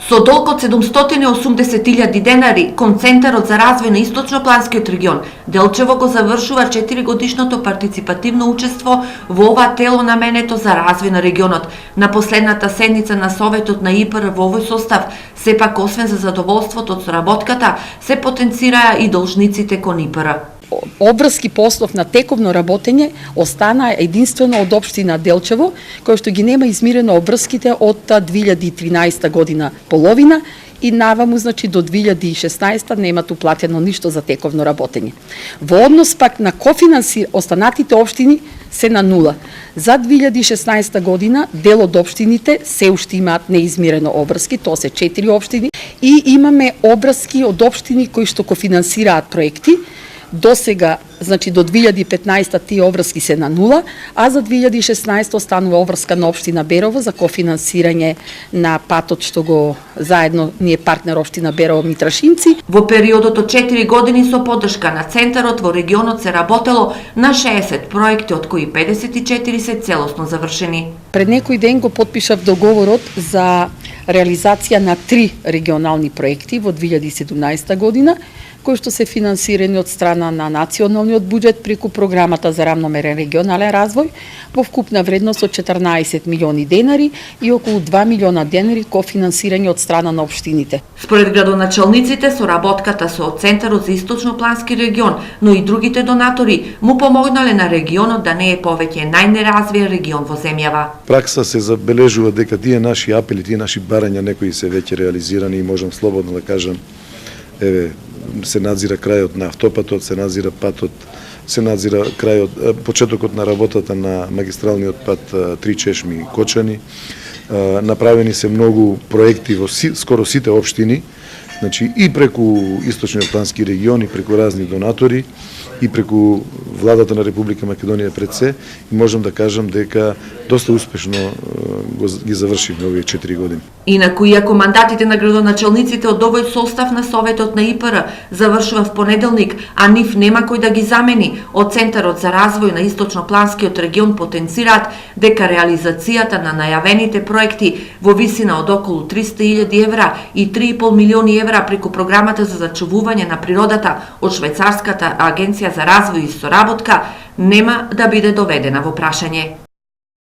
Со долг од 780.000 денари, Центарот за развој на Источнопланскиот регион Делчево го завршува 4-годишното партиципативно учество во ова тело наменето за развој на регионот. На последната седница на Советот на ИПР во овој состав, сепак освен за задоволството од соработката, се потенцираа и должниците кон ИПР. Обврски послов на тековно работење остана единствено од општина Делчево, кој што ги нема измирено обврските од 2013 година половина и наваму, значи до 2016 немат уплатено ништо за тековно работење. Во однос пак на останатите општини се на нула. За 2016 година дел од општините се уште имаат неизмирено обврски, тоа се 4 општини, и имаме обврски од општини кои што кофинансираат проекти. До сега, значи до 2015 тие обврски се на нула, а за 2016 останува обврска на општина Берово за кофинансирање на патот што го заедно ние партнер општина Берово Митрашинци. Во периодот од 4 години со поддршка на Центарот во регионот се работело на 60 проекти, од кои 54 се целосно завршени. Пред некој ден го потпишав договорот за реализација на 3 регионални проекти во 2017 година, кои што се финансирани од страна на националниот буџет преку програмата за рамномерен регионален развој во вкупна вредност од 14 милиони денари и околу 2 милиона денари кофинансирање од страна на општините. Според градоначалниците, соработката со Центарот за Источноплански регион, но и другите донатори му помогнале на регионот да не е повеќе најнеразвиен регион во земјава. Пракса се забележува дека тие наши апели, тие наши барања некои се веќе реализирани и можам слободно да кажам, еве, се надзира крајот на автопатот, се надзира патот, се надзира почетокот на работата на магистралниот пат Три Чешми Кочани. Направени се многу проекти во скоро сите општини, значи и преку Источноплански регион, и преку разни донатори, и преку владата на Република Македонија пред се, и можам да кажам дека доста успешно ги завршивме овие 4 години. Инаку, иако мандатите на градоначалниците од овој состав на Советот на ИПР завршува в понеделник, а нив нема кој да ги замени, од Центарот за развој на Источнопланскиот регион потенцираат дека реализацијата на најавените проекти во висина од околу 300.000 евра и 3,5 милиони евра преку програмата за зачувување на природата од Швајцарската агенција за развој и соработка нема да биде доведена во прашање.